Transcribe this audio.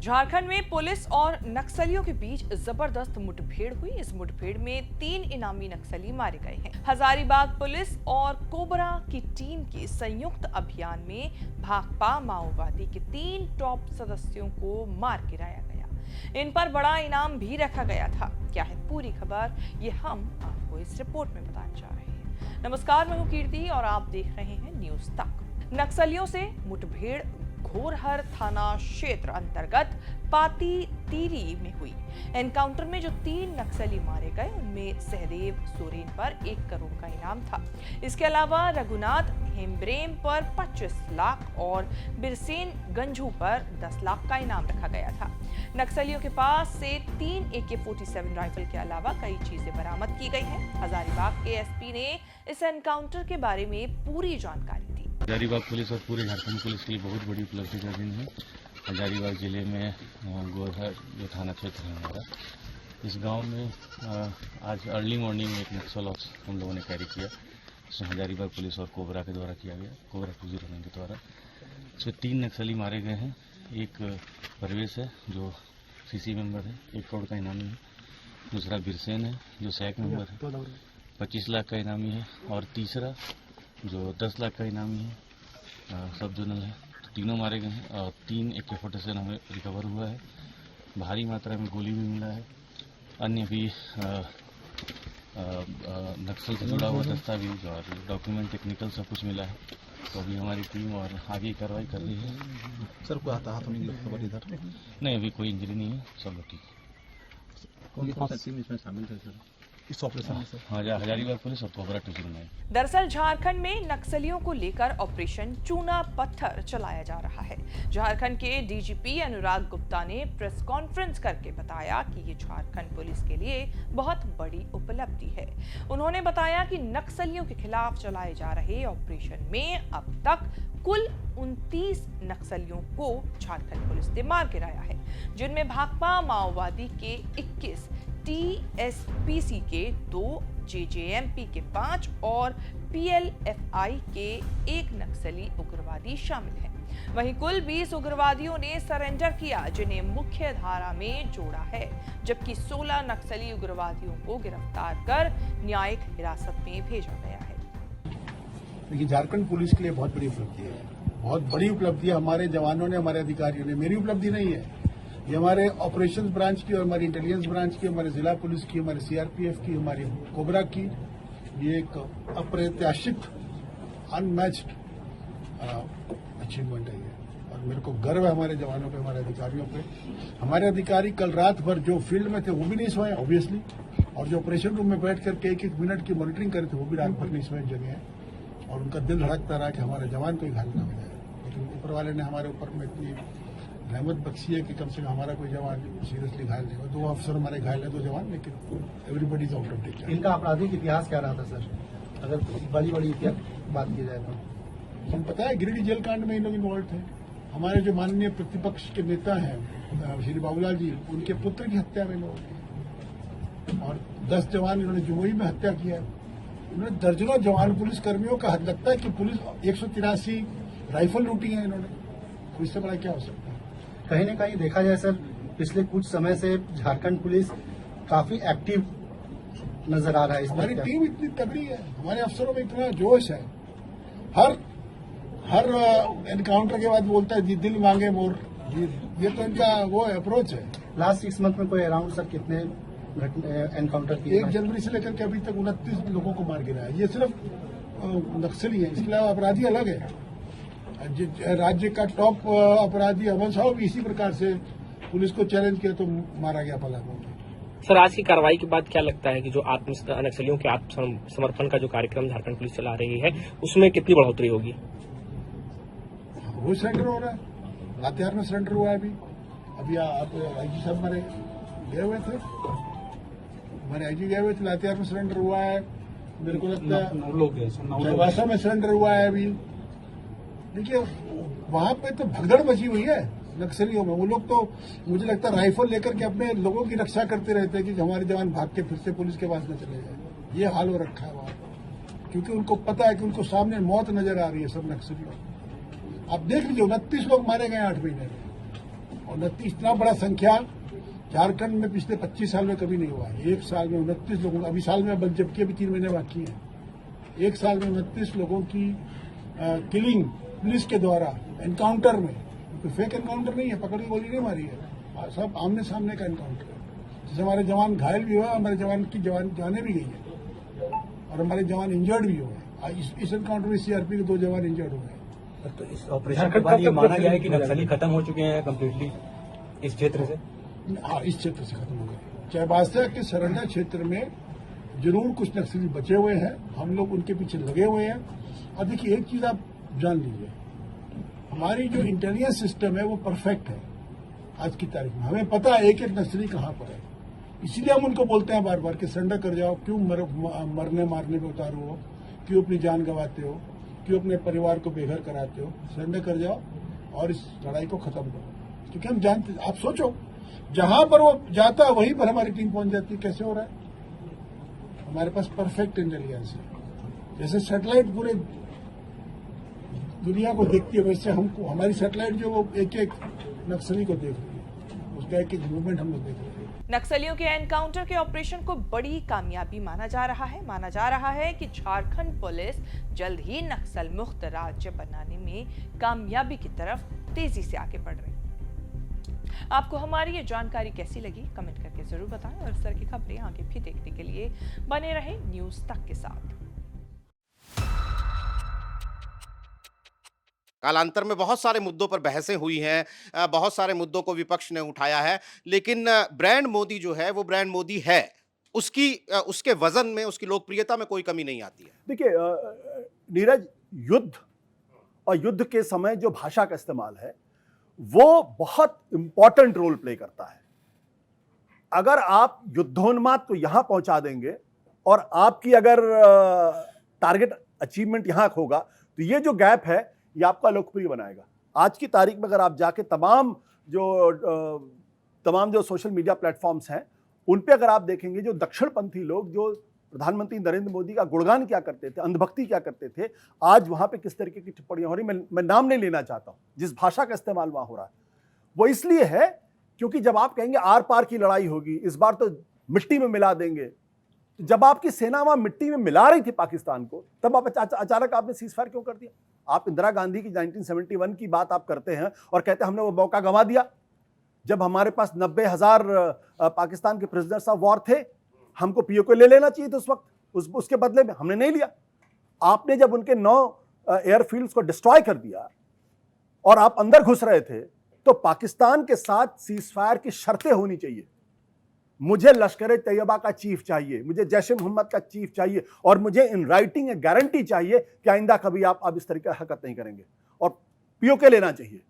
झारखंड में पुलिस और नक्सलियों के बीच जबरदस्त मुठभेड़ हुई। इस मुठभेड़ में 3 इनामी नक्सली मारे गए हैं। हजारीबाग पुलिस और कोबरा की टीम के संयुक्त अभियान में भाकपा माओवादी के 3 टॉप सदस्यों को मार गिराया गया। इन पर बड़ा इनाम भी रखा गया था। क्या है पूरी खबर, ये हम आपको इस रिपोर्ट में बताने जा रहे हैं। नमस्कार, मैं हूं कीर्ति और आप देख रहे हैं न्यूज तक। नक्सलियों से मुठभेड़ घोरहर थाना क्षेत्र अंतर्गत पाती तीरी में हुई। एनकाउंटर में जो 3 नक्सली मारे गए उनमें सहदेव सोरेन पर 1 करोड़ का इनाम था। इसके अलावा रघुनाथ हेम्ब्रेम पर 25 लाख और बिरसेन गंझू पर 10 लाख का इनाम रखा गया था। नक्सलियों के पास से 3 AK-47 राइफल के अलावा कई चीजें बरामद की गई हैं। हजारीबाग के एसपी ने इस एनकाउंटर के बारे में पूरी जानकारी दी। हजारीबाग पुलिस और पूरे झारखंड पुलिस के लिए बहुत बड़ी उपलब्धि का दिन है। हजारीबाग जिले में गोरहर जो थाना क्षेत्र है हमारा, इस गांव में आज अर्ली मॉर्निंग में एक नक्सल ऑफ हम लोगों ने कैरी किया। इसमें हजारीबाग पुलिस और कोबरा के द्वारा किया गया, कोबरा 209 के द्वारा। इसमें 3 नक्सली मारे गए हैं। एक परवेश है जो सीसी मेंबर है, 1 करोड़ का इनामी है। दूसरा बिरसेन है जो सैक मेंबर है, 25 लाख का इनामी है। और तीसरा जो 10 लाख का इनामी है, सब जोनल है। तो तीनों मारे गए हैं और 3 AK-47 हमें रिकवर हुआ है। भारी मात्रा में गोली भी मिला है। अन्य भी नक्सल से जुड़ा हुआ दस्तावेज और डॉक्यूमेंट टेक्निकल सब कुछ मिला है। तो अभी हमारी टीम और आगे कार्रवाई कर रही है। सर कोई हताहत होने की खबर इधर नहीं, अभी कोई इंजरी नहीं है, सब लोग ठीक है। कौन सा टीम इसमें शामिल है सर इस ऑपरेशन में? सर हजारीबाग पुलिस और कोबरा 209। दरअसल झारखंड में नक्सलियों को लेकर ऑपरेशन चूना पत्थर चलाया जा रहा है। झारखंड के डीजीपी अनुराग गुप्ता ने प्रेस कॉन्फ्रेंस करके बताया कि ये झारखंड पुलिस के लिए बहुत बड़ी उपलब्धि है। उन्होंने बताया कि नक्सलियों के खिलाफ चलाए जा रहे ऑपरेशन में अब तक कुल 29 नक्सलियों को झारखंड पुलिस ने मार गिराया है, जिनमें भाकपा माओवादी के 21, TSPC के 2, JJMP के 5 और PLFI के 1 नक्सली उग्रवादी शामिल हैं। वहीं कुल 20 उग्रवादियों ने सरेंडर किया, जिन्हें मुख्य धारा में जोड़ा है, जबकि 16 नक्सली उग्रवादियों को गिरफ्तार कर न्यायिक हिरासत में भेजा गया है। देखिए, झारखंड पुलिस के लिए बहुत बड़ी उपलब्धि है। बहुत बड़ी उपलब्धि है हमारे जवानों ने, हमारे अधिकारियों ने। मेरी उपलब्धि नहीं है, ये हमारे ऑपरेशंस ब्रांच की और हमारी इंटेलिजेंस ब्रांच की, हमारे जिला पुलिस की, हमारे CRPF की, हमारी कोबरा की। ये एक अप्रत्याशित अनमैच्ड अचीवमेंट है ये, और मेरे को गर्व है हमारे जवानों पे, हमारे अधिकारियों पे। हमारे अधिकारी कल रात भर जो फील्ड में थे वो भी नहीं सोए ऑब्वियसली, और जो ऑपरेशन रूम में बैठ करके 1-1 मिनट की मॉनिटरिंग करे थे वो भी रात भर नहीं सोए जगह है। और उनका दिल धड़कता रहा कि हमारे जवान कोई घायल ना हो जाए। लेकिन ऊपर वाले ने हमारे ऊपर में इतनी रहमत बख्शी है कि कम से कम हमारा कोई जवान सीरियसली घायल नहीं हुआ। 2 अफसर हमारे घायल है, 2 जवान, लेकिन everybody is out of danger. इनका आपराधिक इतिहास क्या रहा था सर, अगर बड़ी इतिहास बात की जाए तो? हम पता है गिरिडीह जेल कांड में इन लोग इन्वॉल्व थे। हमारे जो माननीय प्रतिपक्ष के नेता हैं श्री बाबूलाल जी, उनके पुत्र की हत्या में इन्वॉल्व, और 10 जवान इन्होंने जमुई में हत्या किया। इन्होंने दर्जनों जवान पुलिस कर्मियों का हद लगता है कि पुलिस 183 राइफल लूटी है इन्होंने। तो इससे बड़ा क्या हो सकता है? कहीं न कहीं देखा जाए सर, पिछले कुछ समय से झारखंड पुलिस काफी एक्टिव नजर आ रहा है। हमारी टीम इतनी तगड़ी है, हमारे अफसरों में इतना जोश है। हर एनकाउंटर के बाद बोलता है जी दिल मांगे मोर। ये तो इनका वो अप्रोच है। लास्ट 6 मंथ में कोई अराउंड सर कितने एनकाउंटर किए? 1 जनवरी से लेकर के अभी तक 29 लोगों को मार गिरा है। ये सिर्फ नक्सली है, इसके अलावा अपराधी अलग है। राज्य का टॉप अपराधी अमन साहब भी इसी प्रकार से पुलिस को चैलेंज किया तो मारा गया पलामू में। सर, आज की कार्रवाई के बाद क्या लगता है कि जो नक्सलियों के आत्मसमर्पण का जो कार्यक्रम झारखंड पुलिस चला रही है उसमें कितनी बढ़ोतरी होगी? वो सरेंडर हो रहा है, लातेहार में सरेंडर हुआ है अभी आप IG साहब हमारे गए हुए थे, हमारे IG गए हुए थे, लातेहार में सरेंडर हुआ है। मेरे को लगता है चाईबासा में सरेंडर हुआ है अभी। देखिए, वहां पे तो भगदड़ मची हुई है नक्सलियों में। वो लोग तो मुझे लगता है राइफल लेकर के अपने लोगों की रक्षा करते रहते हैं कि हमारे जवान भाग के फिर से पुलिस के पास न चले जाए। ये हाल हो रखा है वहां, क्योंकि उनको पता है कि उनको सामने मौत नजर आ रही है सब नक्सलियों। आप देख लीजिए, 29 लोग मारे गए 8 महीने में, 29 इतना बड़ा संख्या झारखंड में पिछले 25 साल में कभी नहीं हुआ है। एक साल में 29 लोगों, अभी साल में जबकि अभी 3 महीने बाकी हैं, एक साल में 29 लोगों की किलिंग पुलिस के द्वारा एनकाउंटर में, कोई फेक एनकाउंटर नहीं है, पकड़ की गोली नहीं मारी है, सब आमने सामने का एनकाउंटर है। जैसे हमारे जवान घायल भी हुआ, हमारे जवान की जाने भी गई है और हमारे जवान इंजर्ड भी हुए। इस एनकाउंटर में सीआरपी के 2 जवान इंजर्ड हुए हैं। तो इस ऑपरेशन के बाद ये माना गया है कि नक्सली खत्म हो चुके हैं कम्प्लीटली इस क्षेत्र से। हाँ, इस क्षेत्र से खत्म हो गए। चाईबासा के सरंडा क्षेत्र में जरूर कुछ नक्सली बचे हुए हैं, हम लोग उनके पीछे लगे हुए हैं। और देखिए एक चीज आप जान लीजिए, हमारी जो इंटेलिजेंस सिस्टम है वो परफेक्ट है। आज की तारीख में हमें पता है एक एक नक्सली कहाँ पर है, इसीलिए हम उनको बोलते हैं बार बार कि सरेंडर कर जाओ। क्यों मरने मारने पे उतारू हो, क्यों अपनी जान गंवाते हो, क्यों अपने परिवार को बेघर कराते हो। सरेंडर कर जाओ और इस लड़ाई को खत्म करो। क्योंकि हम जानते, आप सोचो जहां पर वो जाता है वहीं पर हमारी टीम पहुंच जाती है। कैसे हो रहा है? हमारे पास परफेक्ट इंटेलिजेंस है। जैसे सैटेलाइट पूरे दुनिया को देखती है, वैसे हमको हमारी सैटेलाइट जो वो एक एक नक्सली को देख रही है, उसका एक एक मूवमेंट हम लोग देख रहे हैं। नक्सलियों के एनकाउंटर के ऑपरेशन को बड़ी कामयाबी माना जा रहा है। माना जा रहा है कि झारखंड पुलिस जल्द ही नक्सल मुक्त राज्य बनाने में कामयाबी की तरफ तेजी से आगे बढ़ रही है। आपको हमारी ये जानकारी कैसी लगी कमेंट करके जरूर बताएं और इस तरह की खबरें आगे भी देखने के लिए बने रहें न्यूज़ तक के साथ। कालांतर में बहुत सारे मुद्दों पर बहसें हुई हैं, बहुत सारे मुद्दों को विपक्ष ने उठाया है, लेकिन ब्रांड मोदी जो है वो ब्रांड मोदी है। उसके वजन में, उसकी लोकप्रियता में कोई कमी नहीं आती है। देखिए नीरज, युद्ध और युद्ध के समय जो भाषा का इस्तेमाल है वो बहुत इंपॉर्टेंट रोल प्ले करता है। अगर आप युद्धोन्माद को यहां पहुंचा देंगे और आपकी अगर टारगेट अचीवमेंट यहां होगा तो ये जो गैप है ये आपका लोकप्रिय बनाएगा। आज की तारीख में अगर आप जाके तमाम जो सोशल मीडिया प्लेटफॉर्म्स हैं उन पे अगर आप देखेंगे, जो दक्षिणपंथी लोग जो प्रधानमंत्री नरेंद्र मोदी का गुणगान क्या करते थे, अंधभक्ति क्या करते थे, आज वहां पे किस तरीके की टिप्पणियां हो रही, मैं नाम नहीं लेना चाहता हूं। जिस भाषा का इस्तेमाल वहां हो रहा है वो इसलिए है क्योंकि जब आप कहेंगे आर पार की लड़ाई होगी, इस बार तो मिट्टी में मिला देंगे, जब आपकी सेना वहां मिट्टी में मिला रही थी पाकिस्तान को, तब आप अचानक आपने सीजफायर क्यों कर दिया? आप इंदिरा गांधी की 1971 की बात आप करते हैं और कहते हैं हमने वो मौका गंवा दिया जब हमारे पास 90,000 पाकिस्तान के प्रिजनर्स ऑफ वॉर थे। हमको पीओके ले लेना चाहिए था उस वक्त, उसके बदले में हमने नहीं लिया। आपने जब उनके 9 एयरफील्ड्स को डिस्ट्रॉय कर दिया और आप अंदर घुस रहे थे, तो पाकिस्तान के साथ सीजफायर की शर्तें होनी चाहिए। मुझे लश्कर तैयबा का चीफ चाहिए, मुझे जैश ए मोहम्मद का चीफ चाहिए और मुझे इन राइटिंग गारंटी चाहिए कि आइंदा कभी आप इस तरीके की हरकत नहीं करेंगे और पीओके लेना चाहिए।